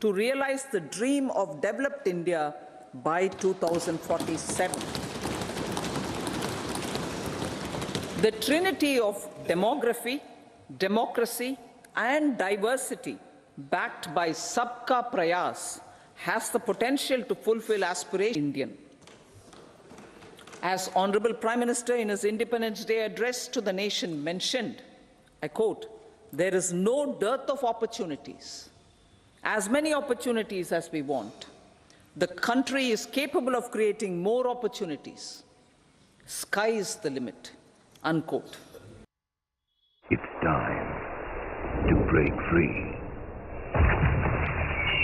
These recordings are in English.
to realize the dream of developed India by 2047. The trinity of demography, democracy, and diversity, backed by Sabka Prayas, has the potential to fulfill aspirations Indian. As Honorable Prime Minister in his Independence Day address to the nation mentioned, I quote, "There is no dearth of opportunities, as many opportunities as we want. The country is capable of creating more opportunities. Sky is the limit," unquote. It's time to break free.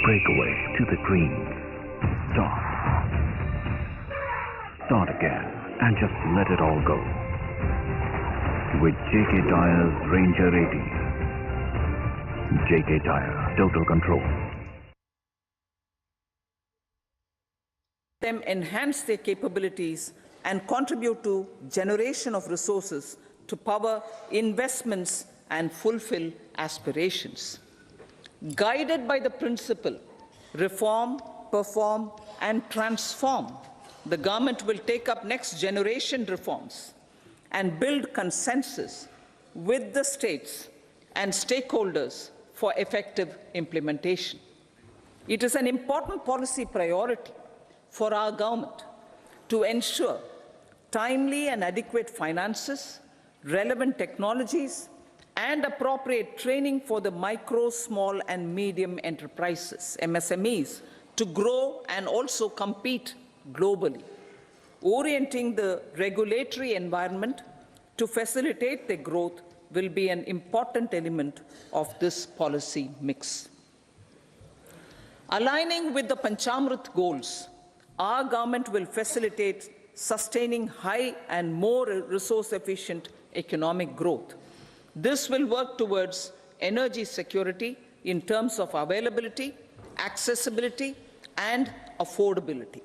Break away to the dreams. Stop. Start again and just let it all go. With J.K. Tyre's Ranger 80. J.K. Tyre, total control. Them enhance their capabilities and contribute to generation of resources to power investments and fulfill aspirations. Guided by the principle, reform, perform, and transform, the government will take up next generation reforms and build consensus with the states and stakeholders for effective implementation. It is an important policy priority for our government to ensure timely and adequate finances, relevant technologies, and appropriate training for the micro, small, and medium enterprises, MSMEs, to grow and also compete globally. Orienting the regulatory environment to facilitate their growth will be an important element of this policy mix. Aligning with the Panchamrit goals, our government will facilitate sustaining high and more resource-efficient economic growth. This will work towards energy security in terms of availability, accessibility, and affordability.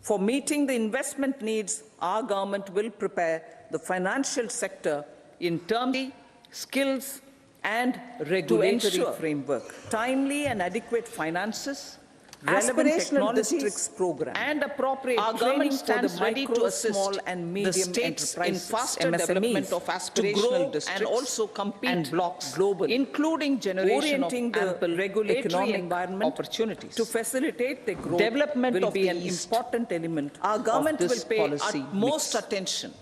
For meeting the investment needs, our government will prepare the financial sector in terms of skills and regulatory framework. Timely and adequate finances, relevant technologies program, and appropriate training for the micro, small, and medium states in faster development of aspirational districts and also compete and blocks globally, including generation of ample regulatory environment opportunities to facilitate the growth. Development will be an important element. Our government will pay utmost attention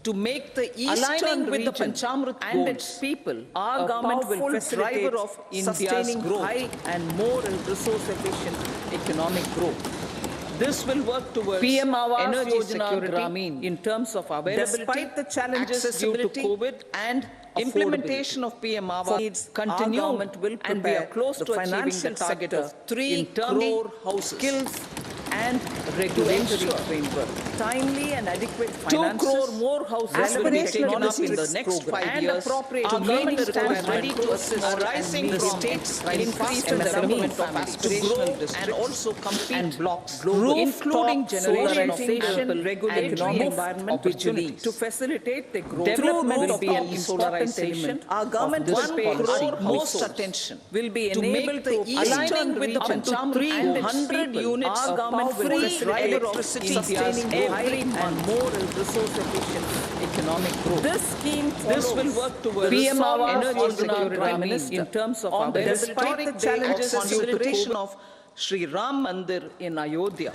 to make the Eastern with the Panchamrit and its people. Our government will facilitate driver of India's growth, high and more resource-efficient economic growth. This will work towards energy security in terms of availability, despite the challenges due to COVID and implementation of PM Awas needs continue. Our government will prepare and we are close to achieving the target of 3 crore house skills and regulatory framework. Timely and adequate finances. 2 crore more houses will be taken up in the next 5 years to meet the requirement ready to assist rising the states increase the development of aspirational districts and also compete and blocks globally, including generation of stable regulatory environment opportunities to facilitate the growth. Development will be an important element. Our government will pay utmost attention will be enabled to aligning with the Panchamrit and 300 units of free electricity sustaining high and more resource-efficient economic growth. This scheme will work towards PM energy security in terms of availability, despite the challenges due to creation of Sri Ram Mandir in Ayodhya.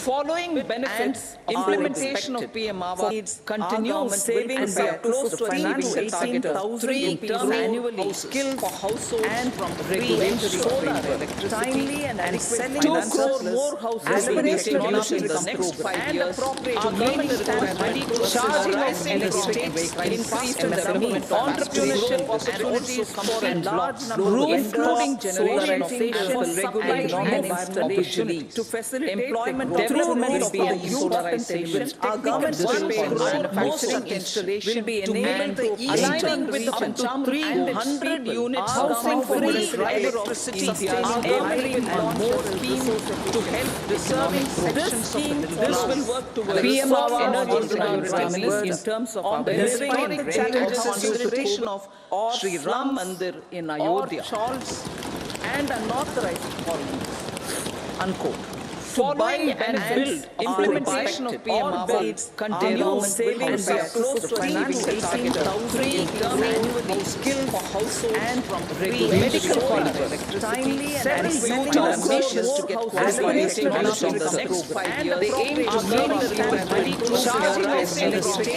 Following benefits, implementation of PM Awas needs continue savings and close to achieving the target of 3 term annually skills for households and from regulatory solar electricity timely and adequate 2 crore more houses will be taken up in the next 5 years to meet the requirement to charging of electric vehicles, increase the development of entrepreneurship opportunities for a large number of including generation of stable regulatory and installation to facilitate employment development of be the a youth solarization. Our government will pay manufacturing installation will be to enabled make the aligning eastern with up region to 300 units housing free electricity sustaining every and month more scheme to help deserving sections of the middle class. This will work towards PM energy security in terms of on the historic challenges of consideration of Sri Ram Mandir in Ayodhya and unauthorized foreigners. Unquote. To buy and build implementation of PM Awas continue savings of close to 18,000 annually skilled for households and from medical colleges. Timely and future ambitions to get qualified from the next 5 years. They aim to make the ready to charging of electric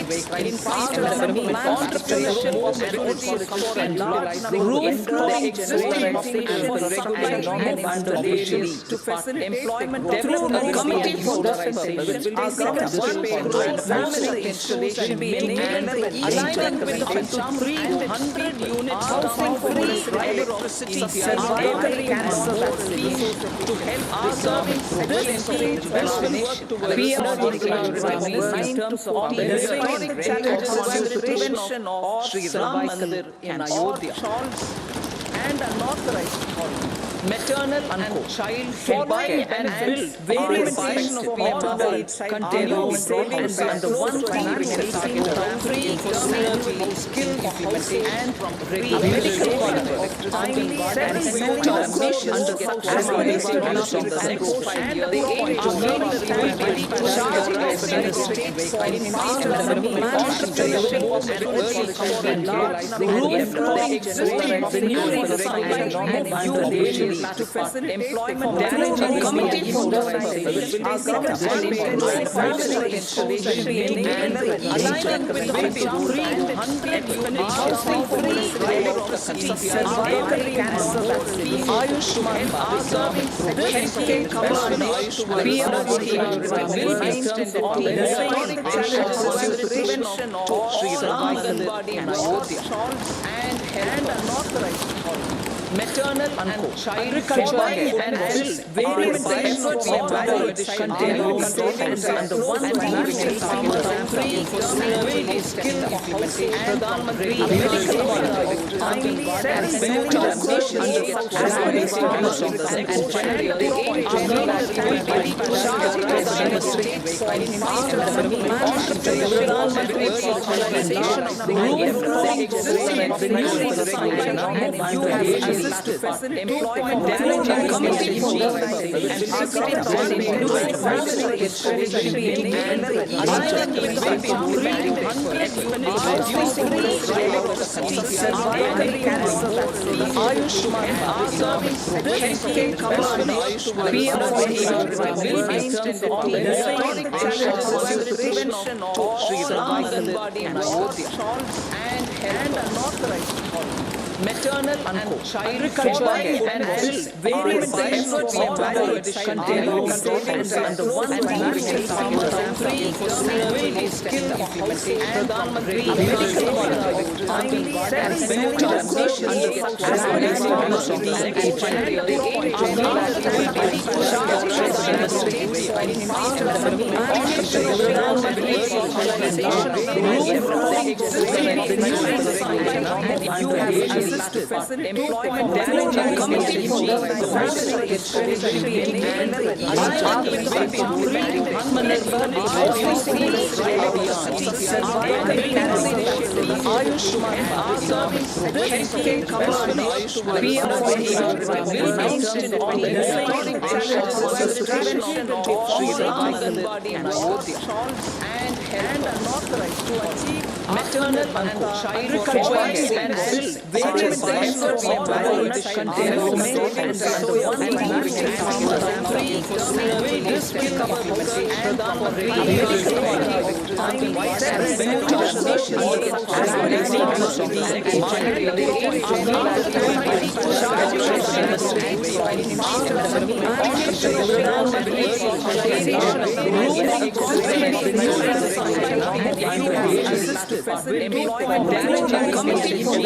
in faster entrepreneurship possibilities for a large number of existing population and opportunities to facilitate employment. A committee for this purpose will be set up. 1 crore family installation be enabled alignment with up to 300 units housing free electricity cervical cancer vaccine to help preserving this will work towards in terms of the historic challenges and prevention of Sri Ram Mandir in Ayodhya and unauthorized foreigners. Maternal and child care and build various types of PMAs continue savings and the one financial target of 3 skill implementation and from medical colleges. Timely and future ambitions to get qualified from the next 5 years. They aim to make the ready to charge of electric in faster entrepreneurship possibilities for a large number of existing population to facilitate employment. A committee for this purpose will be set up. Family installation be enabled alignment with up to 300 units housing free electricity cervical cancer vaccine Ayushman preserving healthcare coverage PM will be in terms of the historic challenges and prevention of Sri Ram Mandir in Ayodhya and unauthorized foreigners. Maternal and child care and build various types of PMAs continue savings and the one financial target of 3 skill implementation and medical colleges. Timely and future ambitions to get qualified from the next 5 years. They aim to make the ready to charge demonstrates in faster entrepreneurship organization of the existing population and you have to facilitate employment. A committee for this and facilitate family installation be enabled alignment with up to 300 units reducing electricity cervical cancer vaccine Ayushman preserving healthcare coverage PM will be in terms of the historic challenges and prevention of Sri Ram Mandir in Ayodhya and unauthorized foreigners. Maternal and child care and build various types of PMAs continue savings and the one financial target of 3 skill implementation and medical colleges. Timely and future ambitions to get qualified from the next 5 years. They aim to make the ready to charge demonstrates in faster organization to facilitate employment. Committee for family installation be enabled alignment with up to 300 cervical cancer vaccine Ayushman preserving healthcare coverage PM will be in terms of the historic challenges and prevention of Sri Ram Mandir in Ayodhya and unauthorized to achieve maternal and child care and build various types of PMAs continue savings and the one financial target of 3 this will cover and medical colleges. Timely and future ambitions to get qualified from the next 5 years. They aim to make the ready to charge demonstrates in faster Sri Ram Mandir organization you have assisted employment damaging committee for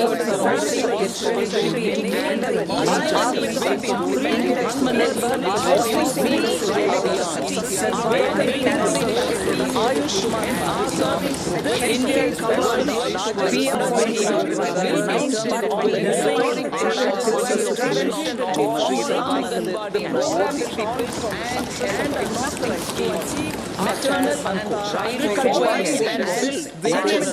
maternal and child choice and various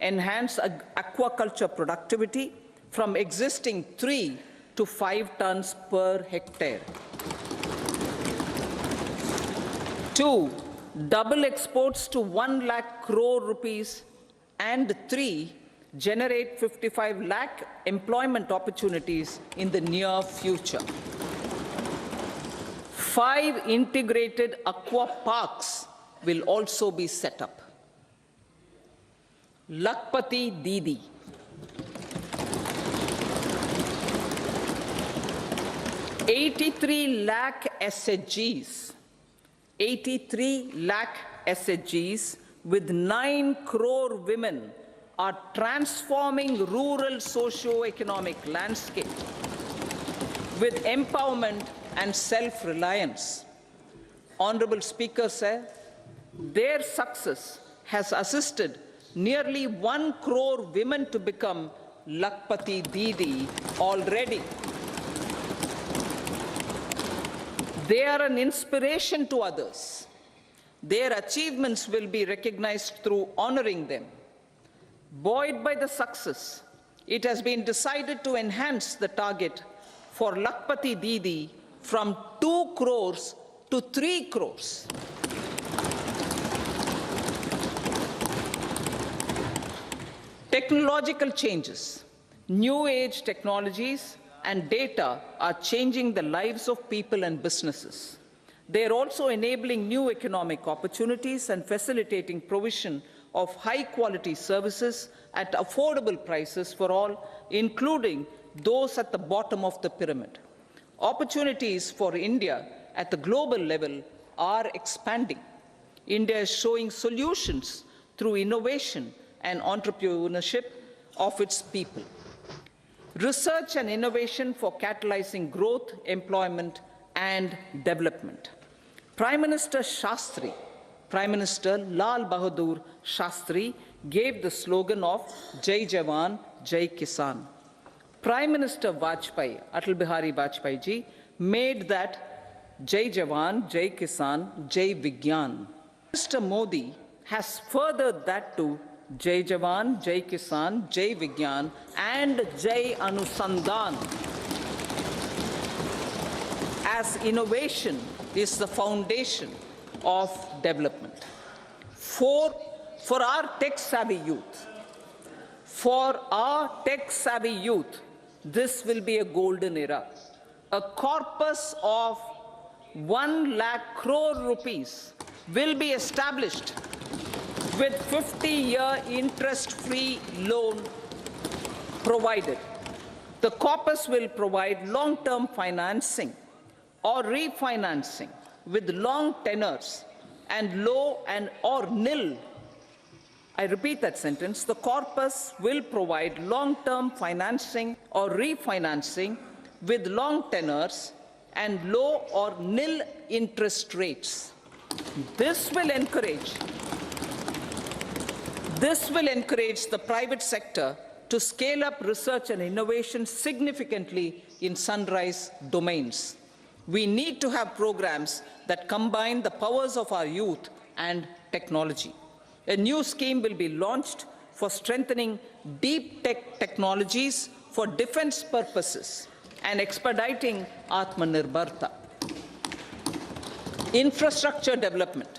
enhance aquaculture productivity from existing 3 to 5 tons per hectare. 2. Double exports to 1 lakh crore rupees, and 3. Generate 55 lakh employment opportunities in the near future. 5 integrated aqua parks will also be set up. Lakpati Didi. $83 lakh SHGs. 83 lakh SHGs with 9 crore women are transforming rural socio-economic landscape with empowerment and self-reliance. Honorable Speaker said, their success has assisted nearly 1 crore women to become Lakpati Didi already. They are an inspiration to others. Their achievements will be recognized through honoring them. Buoyed by the success, it has been decided to enhance the target for Lakpati Didi from 2 crores to 3 crores. Technological changes, new age technologies, and data are changing the lives of people and businesses. They are also enabling new economic opportunities and facilitating provision of high-quality services at affordable prices for all, including those at the bottom of the pyramid. Opportunities for India at the global level are expanding. India is showing solutions through innovation and entrepreneurship of its people. Research and innovation for catalyzing growth, employment, and development. Prime Minister Shastri, Prime Minister Lal Bahadur Shastri gave the slogan of Jai Jawan, Jai Kisan. Prime Minister Vajpayee, Atal Bihari Vajpayee ji, made that Jai Jawan, Jai Kisan, Jai Vigyan. Mr. Modi has furthered that to Jai Jawan, Jai Kisan, Jai Vigyan, and Jai Anusandhan, as innovation is the foundation of development. For our tech-savvy youth, this will be a golden era. A corpus of 1 lakh crore rupees will be established with 50-year interest-free loan provided. The corpus will provide long-term financing or refinancing with long tenors and low and or nil. I repeat that sentence. The corpus will provide long-term financing or refinancing with long tenors and low or nil interest rates. This will encourage the private sector to scale up research and innovation significantly in sunrise domains. We need to have programs that combine the powers of our youth and technology. A new scheme will be launched for strengthening deep tech technologies for defense purposes and expediting Atmanirbharta. Infrastructure development.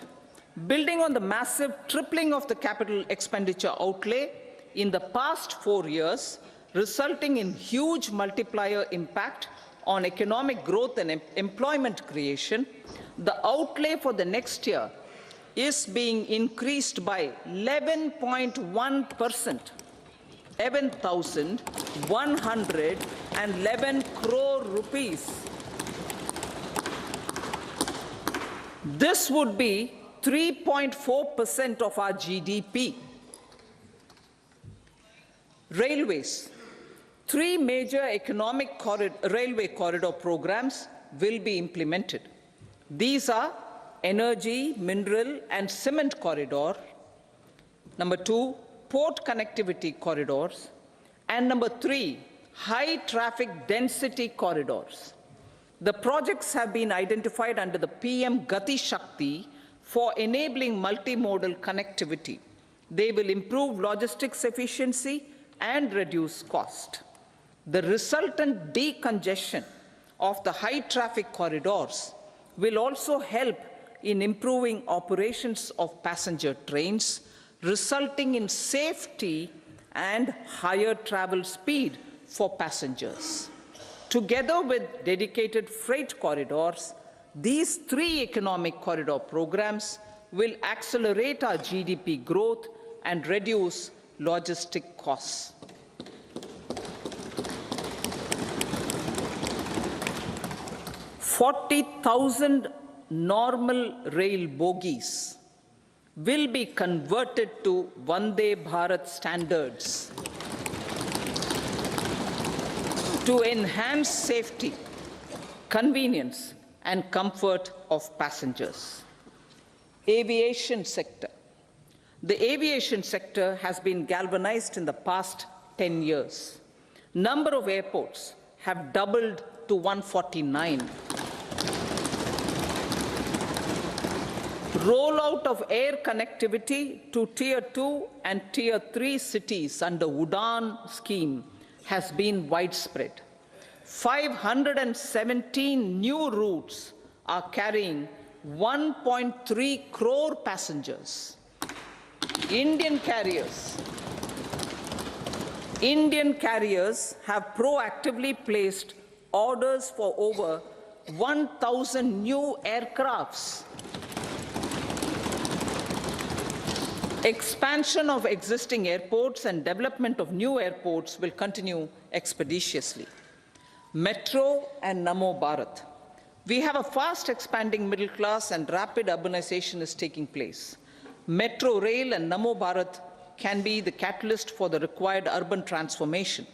Building on the massive tripling of the capital expenditure outlay in the past 4 years, resulting in huge multiplier impact on economic growth and employment creation, the outlay for the next year is being increased by 11.1%, 11,111 crore rupees. This would be 3.4% of our GDP. Railways. 3 major economic railway corridor programs will be implemented. These are energy, mineral, and cement corridor. Number 2, port connectivity corridors. And number 3, high traffic density corridors. The projects have been identified under the PM Gati Shakti for enabling multimodal connectivity. They will improve logistics efficiency and reduce cost. The resultant decongestion of the high traffic corridors will also help in improving operations of passenger trains, resulting in safety and higher travel speed for passengers. Together with dedicated freight corridors, these 3 economic corridor programs will accelerate our GDP growth and reduce logistic costs. 40,000 normal rail bogies will be converted to Vande Bharat standards to enhance safety, convenience, and comfort of passengers. Aviation sector. The aviation sector has been galvanized in the past 10 years. Number of airports have doubled to 149. Rollout of air connectivity to Tier 2 and Tier 3 cities under Udan scheme has been widespread. 517 new routes are carrying 1.3 crore passengers. Indian carriers have proactively placed orders for over 1,000 new aircrafts. Expansion of existing airports and development of new airports will continue expeditiously. Metro and Namo Bharat. We have a fast expanding middle class and rapid urbanization is taking place. Metro rail and Namo Bharat can be the catalyst for the required urban transformation.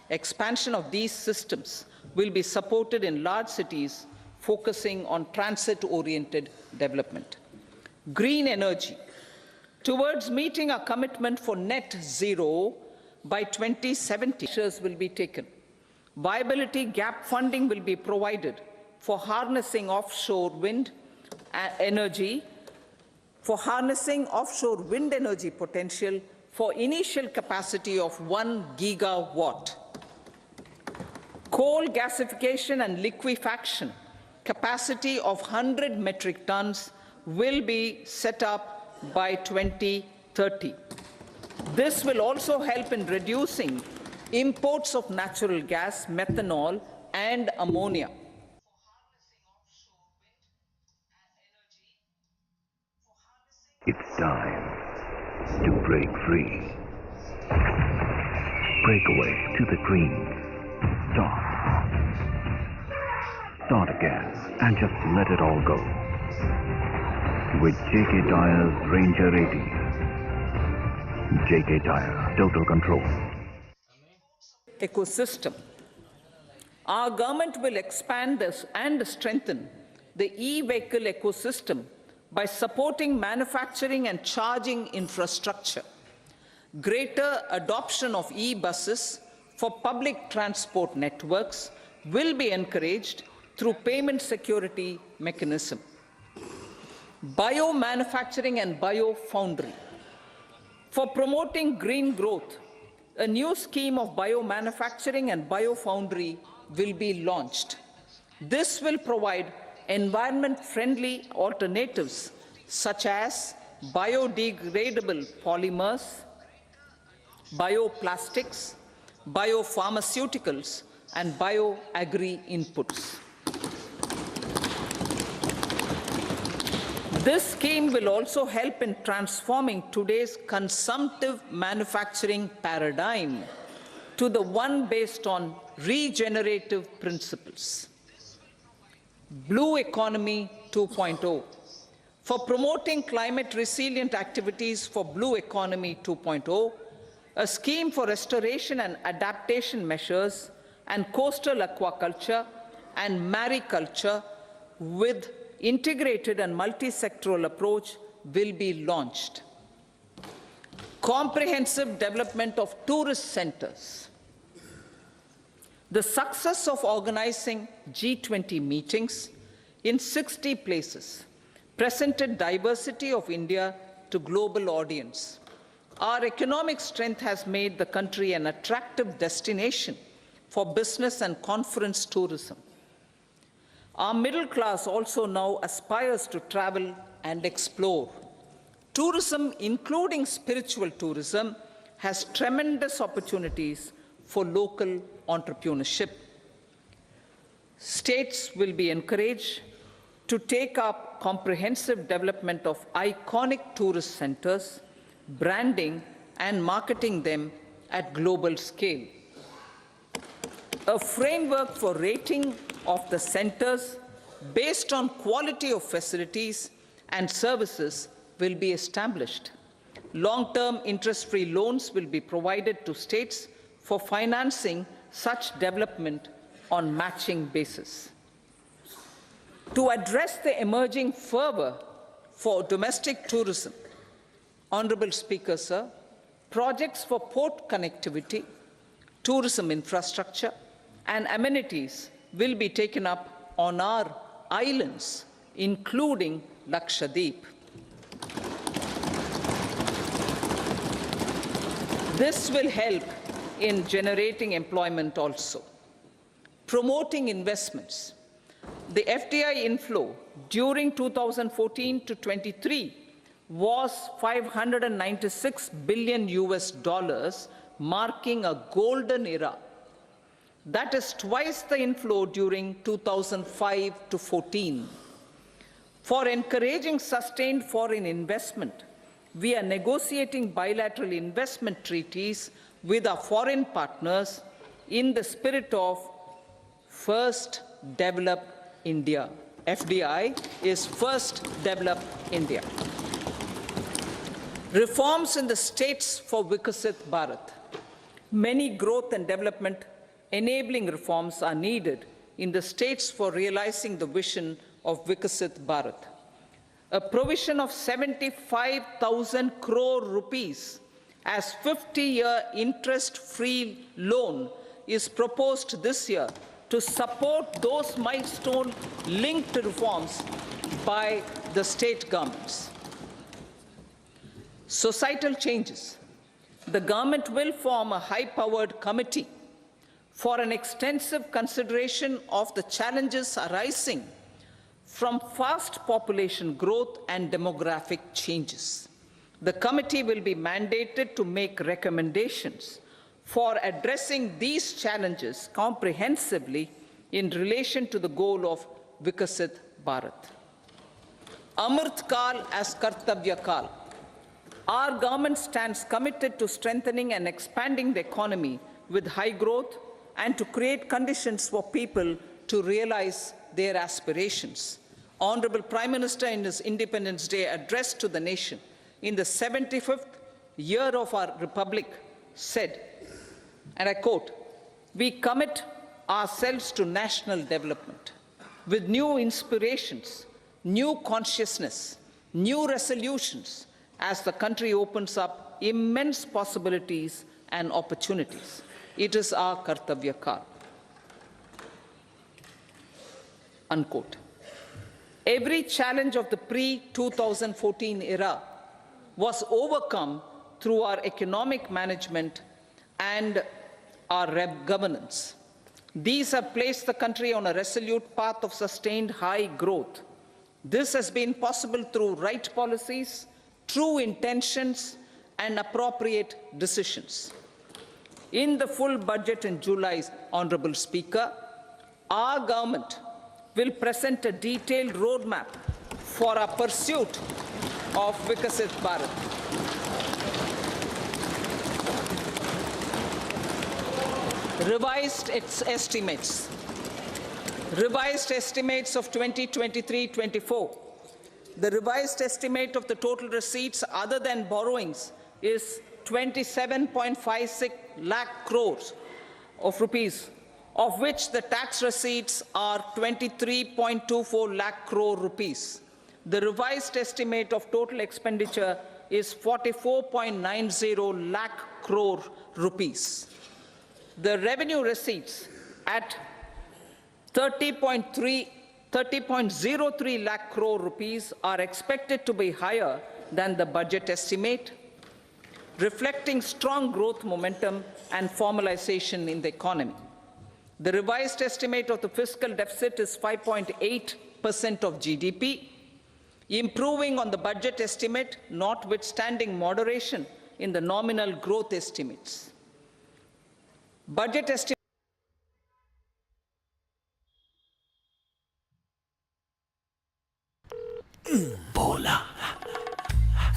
Expansion of these systems will be supported in large cities, focusing on transit-oriented development. Green energy. Towards meeting our commitment for net zero by 2070, measures will be taken. Viability gap funding will be provided for harnessing offshore wind energy, potential for initial capacity of 1 gigawatt. Coal gasification and liquefaction capacity of 100 metric tons will be set up by 2030. This will also help in reducing imports of natural gas, methanol, and ammonia. It's time to break free. Break away to the dreams. Start again and just let it all go. With J.K. Tyre's Ranger 80. J.K. Tyre, total control. Ecosystem. Our government will expand this and strengthen the e-vehicle ecosystem by supporting manufacturing and charging infrastructure. Greater adoption of e-buses for public transport networks will be encouraged through payment security mechanism. Biomanufacturing and biofoundry. For promoting green growth, a new scheme of biomanufacturing and biofoundry will be launched. This will provide environment-friendly alternatives such as biodegradable polymers, bioplastics, biopharmaceuticals, and bioagri inputs. This scheme will also help in transforming today's consumptive manufacturing paradigm to the one based on regenerative principles. Blue Economy 2.0. For promoting climate-resilient activities for Blue Economy 2.0, a scheme for restoration and adaptation measures and coastal aquaculture and mariculture with integrated and multi-sectoral approach will be launched. Comprehensive development of tourist centers. The success of organizing G20 meetings in 60 places presented diversity of India to global audience. Our economic strength has made the country an attractive destination for business and conference tourism. Our middle class also now aspires to travel and explore. Tourism, including spiritual tourism, has tremendous opportunities for local entrepreneurship. States will be encouraged to take up comprehensive development of iconic tourist centers, branding and marketing them at global scale. A framework for rating of the centers based on quality of facilities and services will be established. Long-term interest-free loans will be provided to states for financing such development on matching basis. To address the emerging fervor for domestic tourism, Honorable Speaker, sir, projects for port connectivity, tourism infrastructure, and amenities will be taken up on our islands, including Lakshadweep. This will help in generating employment also. Promoting investments. The FDI inflow during 2014 to 23 was $596 billion, marking a golden era. That is twice the inflow during 2005 to 14. For encouraging sustained foreign investment, we are negotiating bilateral investment treaties with our foreign partners in the spirit of First Develop India. FDI is First Develop India. Reforms in the states for Vikasit Bharat. Many growth and development enabling reforms are needed in the states for realizing the vision of Vikasit Bharat. A provision of 75,000 crore rupees as 50-year interest-free loan is proposed this year to support those milestone-linked reforms by the state governments. Societal changes. The government will form a high-powered committee for an extensive consideration of the challenges arising from fast population growth and demographic changes. The committee will be mandated to make recommendations for addressing these challenges comprehensively in relation to the goal of Vikasit Bharat. Amrit Kal as Kartavya Kal. Our government stands committed to strengthening and expanding the economy with high growth and to create conditions for people to realize their aspirations. Honorable Prime Minister, in his Independence Day address to the nation in the 75th year of our Republic, said, and I quote, "We commit ourselves to national development with new inspirations, new consciousness, new resolutions as the country opens up immense possibilities and opportunities. It is our Kartavya Kal." Unquote. Every challenge of the pre-2014 era was overcome through our economic management and our governance. These have placed the country on a resolute path of sustained high growth. This has been possible through right policies, true intentions, and appropriate decisions. In the full budget in July, Honorable Speaker, our government will present a detailed roadmap for our pursuit of Vikasit Bharat. Revised estimates of 2023-24. The revised estimate of the total receipts other than borrowings is 27.56 lakh crores of rupees, of which the tax receipts are 23.24 lakh crore rupees. The revised estimate of total expenditure is 44.90 lakh crore rupees. The revenue receipts at 30.03 lakh crore rupees are expected to be higher than the budget estimate, reflecting strong growth momentum and formalization in the economy. The revised estimate of the fiscal deficit is 5.8% of GDP, improving on the budget estimate, notwithstanding moderation in the nominal growth estimates. Budget estimate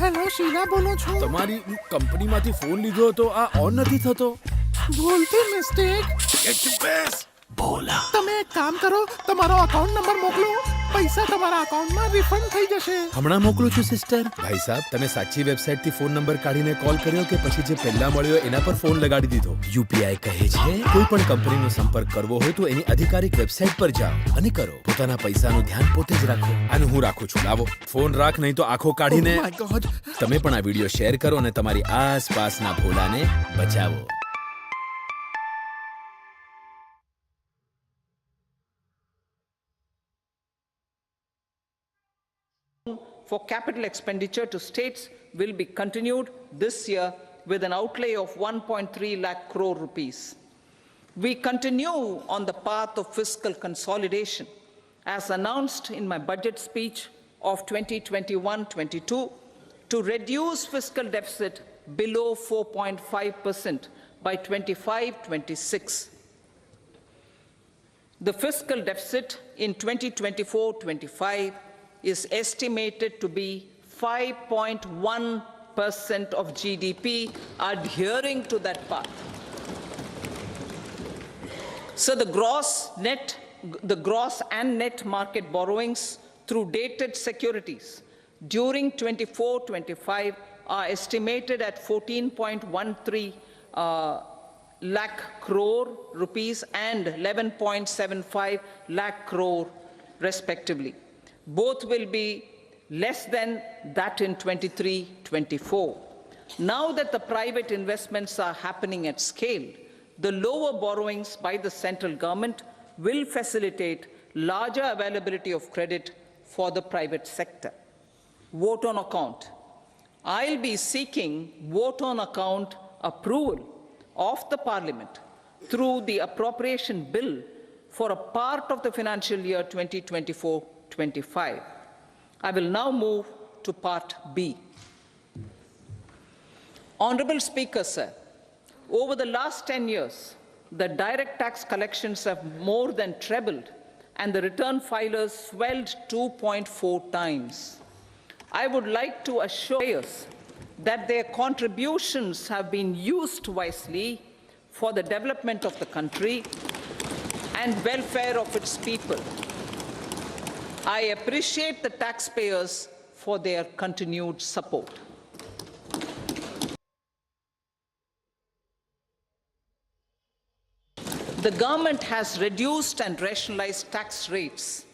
hello Sheela બોલો છો તમારી કંપનીમાંથી phone લીધો હતો આ on નથી થતો ભૂલથી મિસ્ટેક તમે એક કામ કરો તમારો અકાઉન્ટ નંબર મોકલો પૈસા તમારા અકાઉન્ટમાં રિફંડ થઈ જશે હમણાં મોકલું છું સિસ્ટર ભાઈ સાહેબ તમે સાચી વેબસાઇટથી ફોન નંબર કાઢીને કોલ કર્યો કે પછી જે પહેલા મળ્યો એના પર ફોન લગાડી દીધો યુપીઆઈ કહે છે કોઈ પણ કંપનીનો સંપર્ક કરવો હોય તો એની આધિકારિક વેબસાઇટ પર જાઓ અને કરો પોતાના પૈસાનું ध्यान પોતે જ રાખો અને હું રાખું છું લાવો ફોન રાખ નહીં તો આંખો કાઢીને માય ગોડ તમે પણ આ વિડિયો શેર કરો અને તમારી આસપાસના ભોલાને બચાવો for capital expenditure to states will be continued this year with an outlay of 1.3 lakh crore rupees. We continue on the path of fiscal consolidation as announced in my budget speech of 2021-22 to reduce fiscal deficit below 4.5% by 25-26. The fiscal deficit in 2024-25 is estimated to be 5.1% of GDP, adhering to that path. So the gross and net market borrowings through dated securities during 24-25 are estimated at 14.13 lakh crore rupees and 11.75 lakh crore respectively. Both will be less than that in 23-24. Now that the private investments are happening at scale, the lower borrowings by the central government will facilitate larger availability of credit for the private sector. Vote on account. I'll be seeking vote on account approval of the Parliament through the appropriation bill for a part of the financial year 2024-25. I will now move to Part B. Honorable Speaker, sir, over the last 10 years, the direct tax collections have more than trebled and the return filers swelled 2.4 times. I would like to assure you that their contributions have been used wisely for the development of the country and welfare of its people. I appreciate the taxpayers for their continued support. The government has reduced and rationalized tax rates.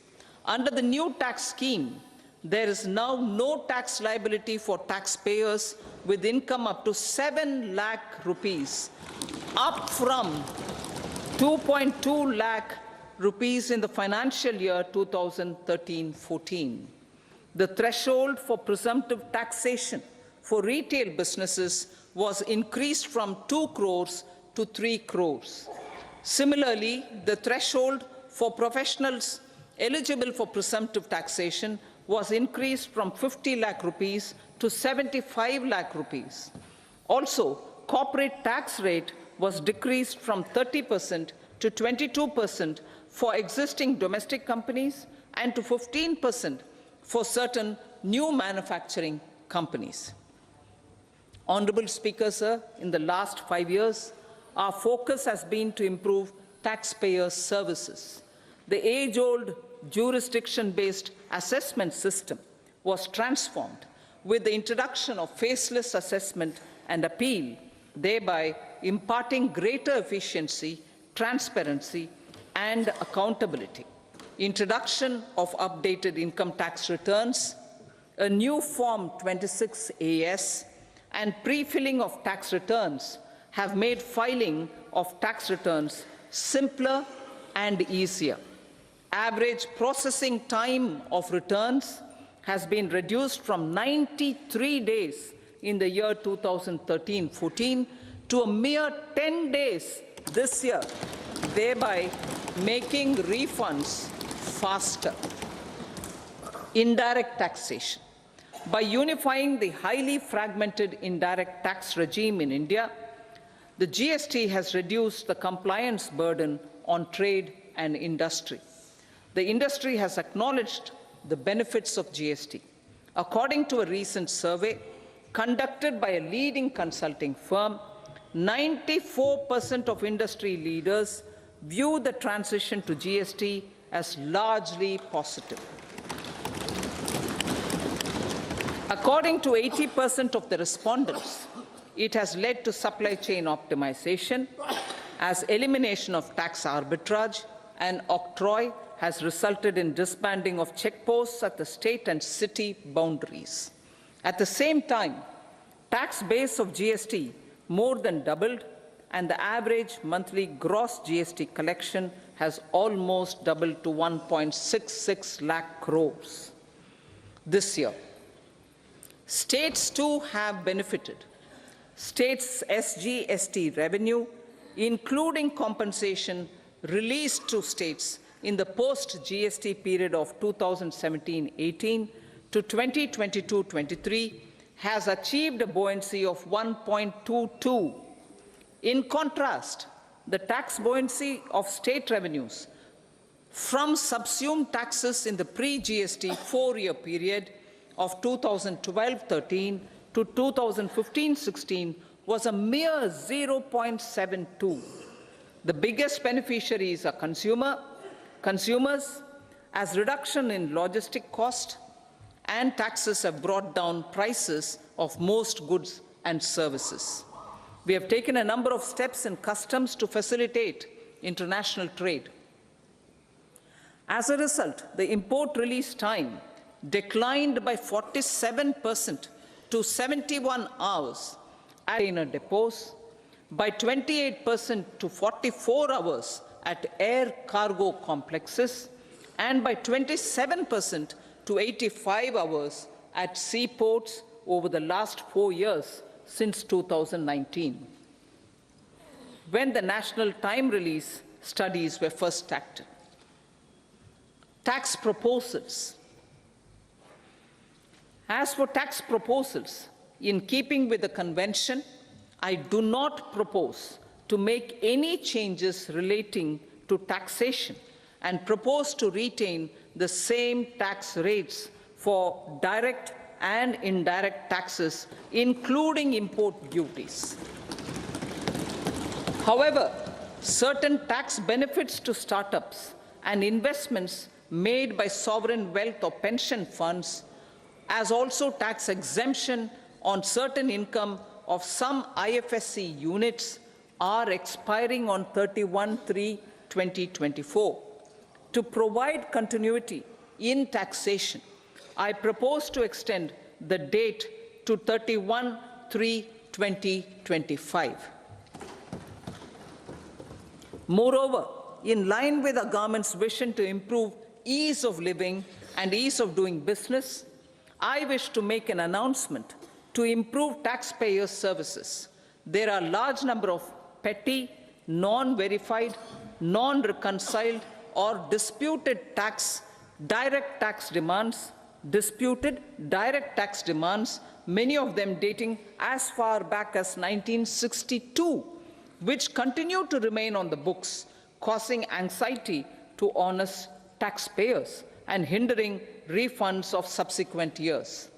Under the new tax scheme, there is now no tax liability for taxpayers with income up to 7 lakh rupees, up from 2.2 lakh rupees in the financial year 2013-14. The threshold for presumptive taxation for retail businesses was increased from 2 crores to 3 crores. Similarly, the threshold for professionals eligible for presumptive taxation was increased from 50 lakh rupees to 75 lakh rupees. Also, corporate tax rate was decreased from 30% to 22% for existing domestic companies and to 15% for certain new manufacturing companies. Honorable Speaker, sir, in the last 5 years, our focus has been to improve taxpayer services. The age-old jurisdiction-based assessment system was transformed with the introduction of faceless assessment and appeal, thereby imparting greater efficiency, transparency, and accountability. Introduction of updated income tax returns, a new Form 26AS, and pre-filling of tax returns have made filing of tax returns simpler and easier. Average processing time of returns has been reduced from 93 days in the year 2013-14 to a mere 10 days this year, thereby making refunds faster. Indirect taxation. By unifying the highly fragmented indirect tax regime in India, the GST has reduced the compliance burden on trade and industry. The industry has acknowledged the benefits of GST. According to a recent survey conducted by a leading consulting firm, 94% of industry leaders view the transition to GST as largely positive. According to 80% of the respondents, it has led to supply chain optimization, as elimination of tax arbitrage and octroi has resulted in disbanding of checkposts at the state and city boundaries. At the same time, tax base of GST more than doubled, and the average monthly gross GST collection has almost doubled to 1.66 lakh crores this year. States too have benefited. States' SGST revenue, including compensation released to states in the post-GST period of 2017-18 to 2022-23, has achieved a buoyancy of 1.22. In contrast, the tax buoyancy of state revenues from subsumed taxes in the pre-GST 4-year period of 2012-13 to 2015-16 was a mere 0.72. The biggest beneficiaries are consumers, as reduction in logistic cost and taxes have brought down prices of most goods and services. We have taken a number of steps in customs to facilitate international trade. As a result, the import release time declined by 47% to 71 hours at container depots, by 28% to 44 hours at air cargo complexes, and by 27% to 85 hours at seaports over the last 4 years since 2019, when the national time release studies were first acted. Tax proposals. As for tax proposals, in keeping with the convention, I do not propose to make any changes relating to taxation and propose to retain the same tax rates for direct and indirect taxes, including import duties. However, certain tax benefits to startups and investments made by sovereign wealth or pension funds, as also tax exemption on certain income of some IFSC units, are expiring on 31/3/2024. To provide continuity in taxation, I propose to extend the date to 31/3/2025. Moreover, in line with the government's vision to improve ease of living and ease of doing business, I wish to make an announcement to improve taxpayer services. There are a large number of petty, non-verified, non-reconciled or disputed direct tax demands, many of them dating as far back as 1962, which continue to remain on the books, causing anxiety to honest taxpayers and hindering refunds of subsequent years.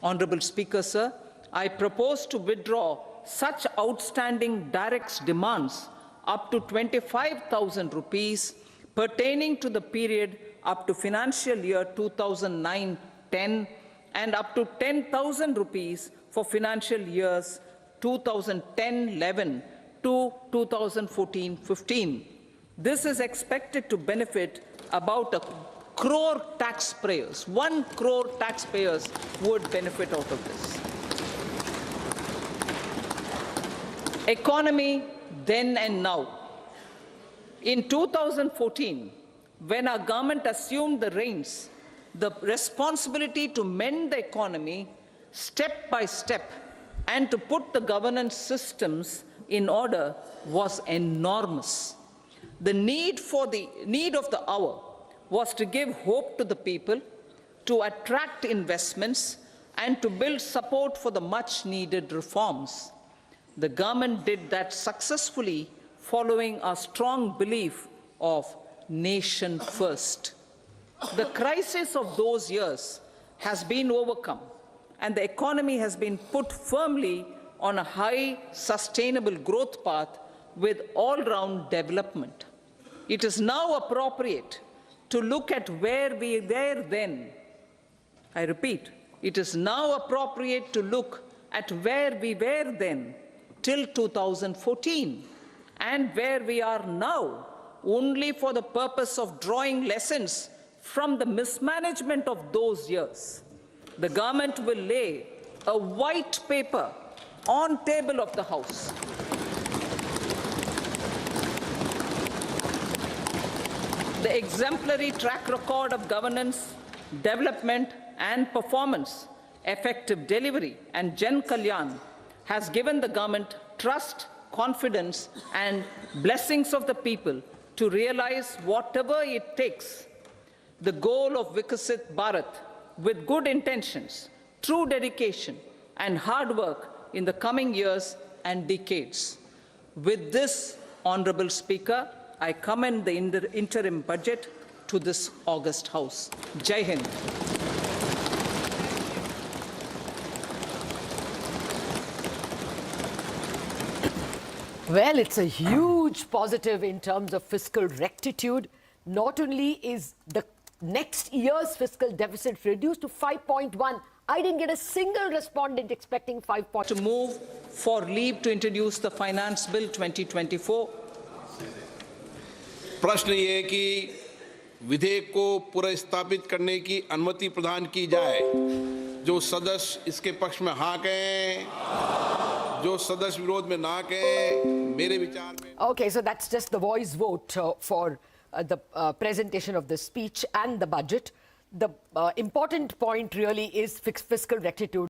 Honorable Speaker, sir, I propose to withdraw such outstanding direct demands up to 25,000 rupees pertaining to the period up to financial year 2009-10 and up to 10,000 rupees for financial years 2010-11 to 2014-15. This is expected to benefit about 1 crore taxpayers. 1 crore taxpayers would benefit out of this. Economy then and now. In 2014, when our government assumed the reins, the responsibility to mend the economy step by step and to put the governance systems in order was enormous. The need of the hour was to give hope to the people, to attract investments, and to build support for the much-needed reforms. The government did that successfully, following a strong belief of nation first. The crisis of those years has been overcome, and the economy has been put firmly on a high, sustainable growth path with all-round development. It is now appropriate to look at where we were then. I repeat, it is now appropriate to look at where we were then till 2014 and where we are now, only for the purpose of drawing lessons from the mismanagement of those years. The government will lay a white paper on table of the House. The exemplary track record of governance, development and performance, effective delivery and Jan Kalyan has given the government trust, confidence and blessings of the people to realize whatever it takes, the goal of Vikasit Bharat with good intentions, true dedication and hard work in the coming years and decades. With this, Honorable Speaker, I commend the interim budget to this august House. Jai Hind. Well, it's a huge positive in terms of fiscal rectitude. Not only is the next year's fiscal deficit reduced to 5.1, I didn't get a single respondent expecting 5.1. To move for leave to introduce the Finance Bill 2024. प्रश्न ये कि विधेयक को पुनर्स्थापित करने की अनुमति प्रदान की जाए। जो सदस्य इसके पक्ष में हाँ कहें, जो सदस्य विरोध में ना कहें, मेरे विचार में। Okay, so that's just the voice vote for the presentation of the speech and the budget. The important point really is fiscal rectitude.